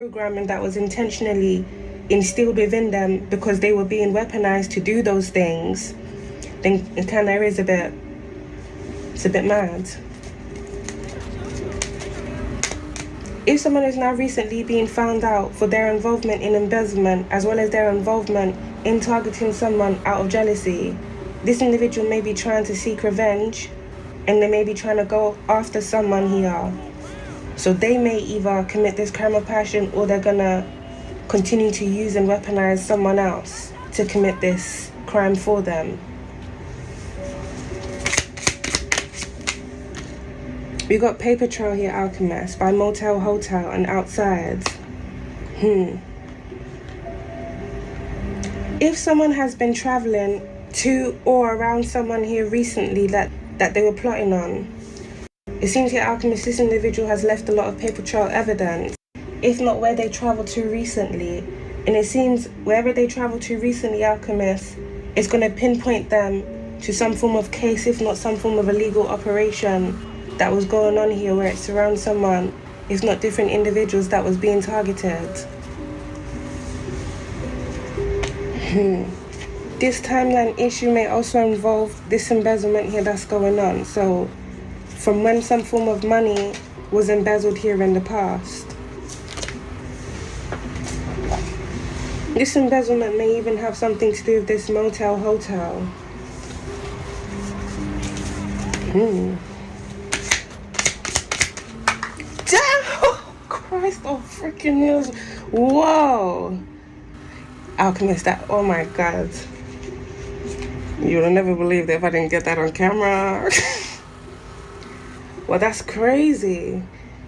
programming that was intentionally instilled within them because they were being weaponized to do those things, then it kind of is it's a bit mad. If someone is now recently being found out for their involvement in embezzlement as well as their involvement in targeting someone out of jealousy, this individual may be trying to seek revenge and they may be trying to go after someone here. So they may either commit this crime of passion or they're gonna continue to use and weaponize someone else to commit this crime for them. We got Paper Trail here, Alchemist, by Motel Hotel and Outside. If someone has been traveling to or around someone here recently that they were plotting on, it seems here, Alchemist, this individual has left a lot of paper trail evidence, if not where they traveled to recently. And it seems wherever they traveled to recently, Alchemist, it's going to pinpoint them to some form of case, if not some form of illegal operation that was going on here where it surrounds someone, if not different individuals that was being targeted. This timeline issue may also involve this embezzlement here that's going on. So from when some form of money was embezzled here in the past. This embezzlement may even have something to do with this motel hotel. Damn! Oh, Christ, oh freaking news. Whoa! Alchemist, oh my God. You would never believe that if I didn't get that on camera. Well, that's crazy.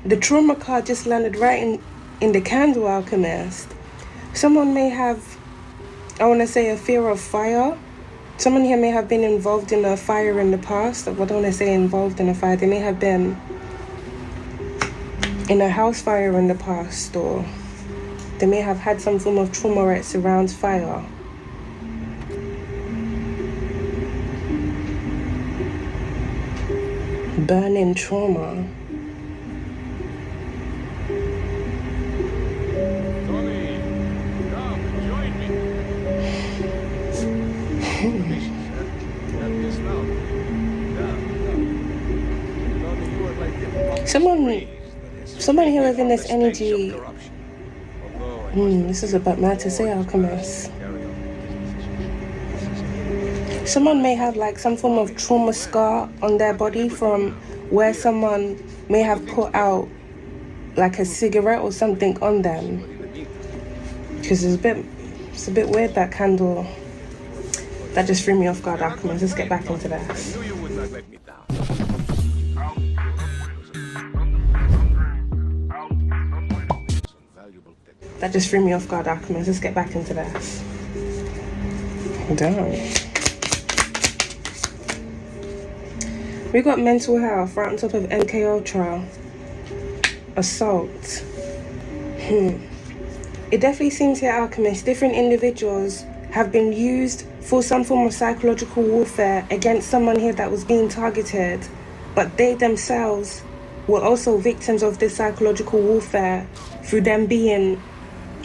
The trauma card just landed right in the candle, Alchemist. Someone may have, I want to say, a fear of fire. Someone here may have been involved in a fire in the past. I don't want to say involved in a fire. They may have been in a house fire in the past, or they may have had some form of trauma where it surrounds fire. Burning trauma. Tommy, come, join me. Someone here within this energy. This is a bit mad to say, Alchemist. Someone may have like some form of trauma scar on their body from where someone may have put out like a cigarette or something on them. Because it's a bit weird, that candle. That just threw me off guard, Alchemist. Let's get back into this. That just threw me off guard, Alchemist. Let's get back into this. Damn. We got mental health right on top of MK Ultra. Assault. It definitely seems here, Alchemist, different individuals have been used for some form of psychological warfare against someone here that was being targeted, but they themselves were also victims of this psychological warfare through them being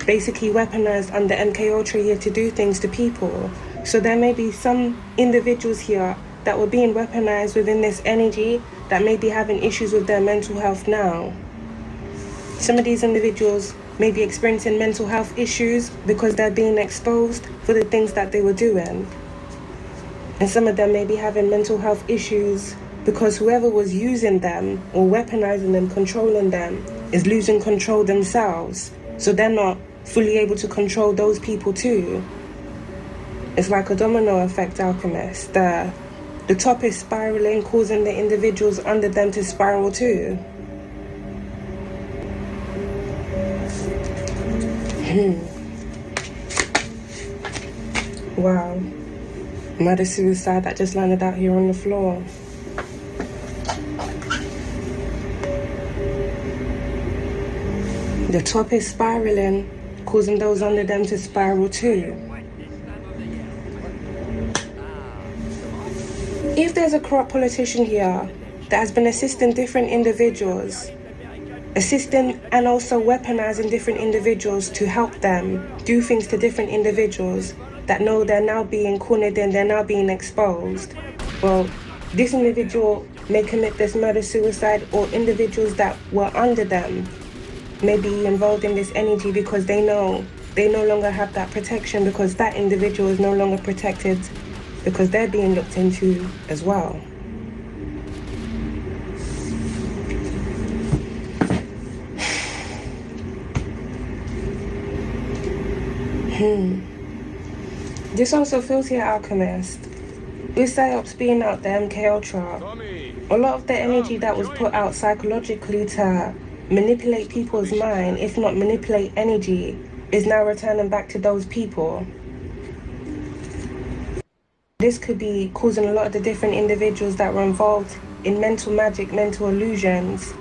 basically weaponized under MK Ultra here to do things to people. So there may be some individuals here that were being weaponized within this energy that may be having issues with their mental health now. Some of these individuals may be experiencing mental health issues because they're being exposed for the things that they were doing. And some of them may be having mental health issues because whoever was using them or weaponizing them, controlling them, is losing control themselves. So they're not fully able to control those people too. It's like a domino effect, Alchemist. The top is spiraling, causing the individuals under them to spiral too. Wow. Murder suicide that just landed out here on the floor. The top is spiraling, causing those under them to spiral too. If there's a corrupt politician here that has been assisting different individuals assisting and also weaponizing different individuals to help them do things to different individuals that know they're now being cornered in, they're now being exposed. Well, this individual may commit this murder-suicide, or individuals that were under them may be involved in this energy because they know they no longer have that protection, because that individual is no longer protected, because they're being looked into as well. This also feels here, Alchemist. With psyops being out there, MK Ultra, a lot of the energy that was put out psychologically to manipulate people's mind, if not manipulate energy, is now returning back to those people. This could be causing a lot of the different individuals that were involved in mental magic, mental illusions,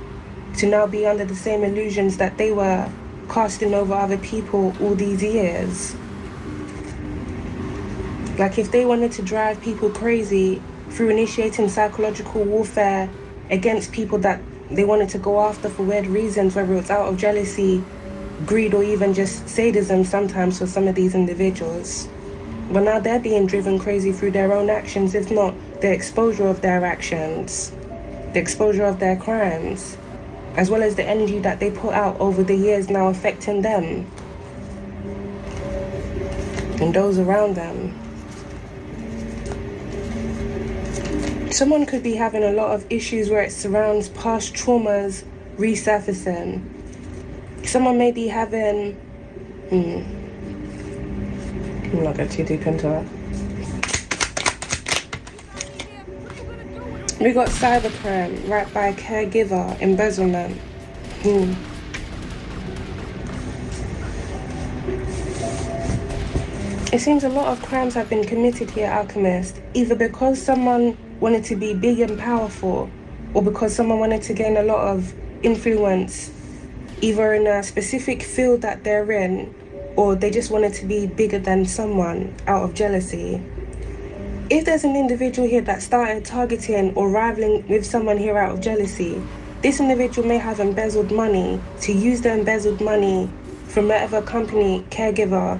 to now be under the same illusions that they were casting over other people all these years. Like if they wanted to drive people crazy through initiating psychological warfare against people that they wanted to go after for weird reasons, whether it's out of jealousy, greed, or even just sadism sometimes for some of these individuals. But now they're being driven crazy through their own actions, if not the exposure of their actions, the exposure of their crimes, as well as the energy that they put out over the years now affecting them and those around them. Someone could be having a lot of issues where it surrounds past traumas resurfacing. Someone may be having... I'm not going too deep into it. We got cybercrime, right by caregiver, embezzlement. It seems a lot of crimes have been committed here, Alchemist, either because someone wanted to be big and powerful, or because someone wanted to gain a lot of influence, either in a specific field that they're in, or they just wanted to be bigger than someone out of jealousy. If there's an individual here that started targeting or rivaling with someone here out of jealousy, this individual may have embezzled money to use the embezzled money from whatever company, caregiver,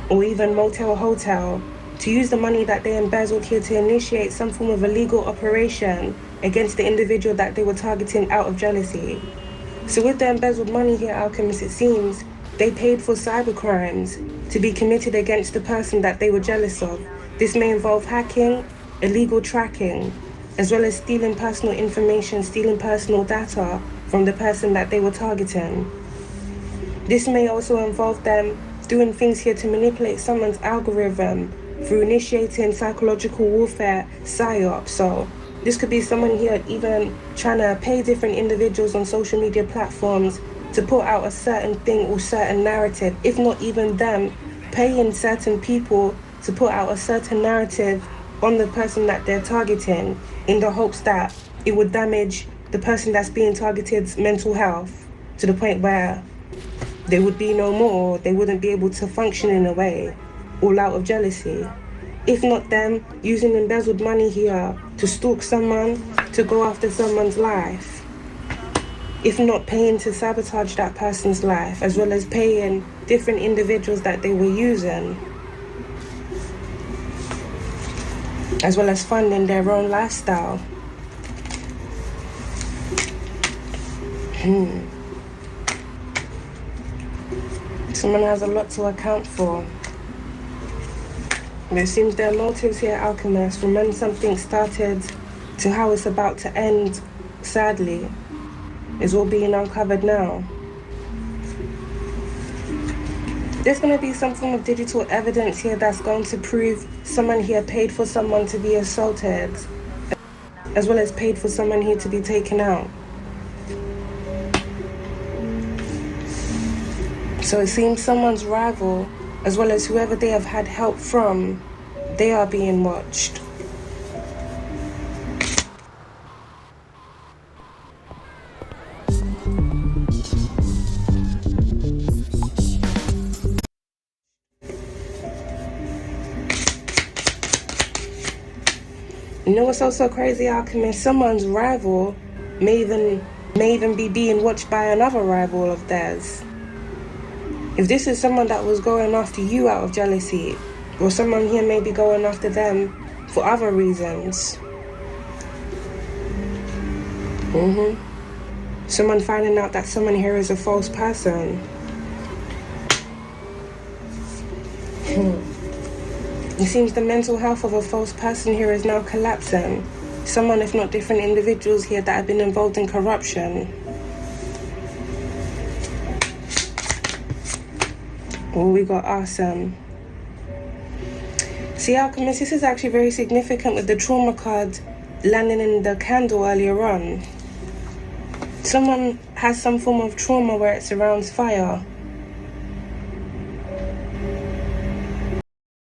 or even motel, hotel, to use the money that they embezzled here to initiate some form of illegal operation against the individual that they were targeting out of jealousy. So with the embezzled money here, Alchemist, it seems they paid for cybercrimes to be committed against the person that they were jealous of. This may involve hacking, illegal tracking, as well as stealing personal information, stealing personal data from the person that they were targeting. This may also involve them doing things here to manipulate someone's algorithm through initiating psychological warfare, psyops. So this could be someone here even trying to pay different individuals on social media platforms to put out a certain thing or certain narrative, if not even them paying certain people to put out a certain narrative on the person that they're targeting, in the hopes that it would damage the person that's being targeted's mental health to the point where they would be no more, they wouldn't be able to function in a way, all out of jealousy. If not them using embezzled money here to stalk someone, to go after someone's life. If not paying to sabotage that person's life, as well as paying different individuals that they were using, as well as funding their own lifestyle. Someone has a lot to account for. It seems their motives here, Alchemist, from when something started to how it's about to end, sadly, is all being uncovered now. There's going to be some form of digital evidence here that's going to prove someone here paid for someone to be assaulted, as well as paid for someone here to be taken out. So it seems someone's rival, as well as whoever they have had help from, they are being watched. You know what's also crazy, Alchemist? Someone's rival may even may even be being watched by another rival of theirs. If this is someone that was going after you out of jealousy, or someone here may be going after them for other reasons. Someone finding out that someone here is a false person. It seems the mental health of a false person here is now collapsing. Someone, if not different individuals here that have been involved in corruption. Oh, we got awesome. See, Alchemist, this is actually very significant with the trauma card landing in the candle earlier on. Someone has some form of trauma where it surrounds fire.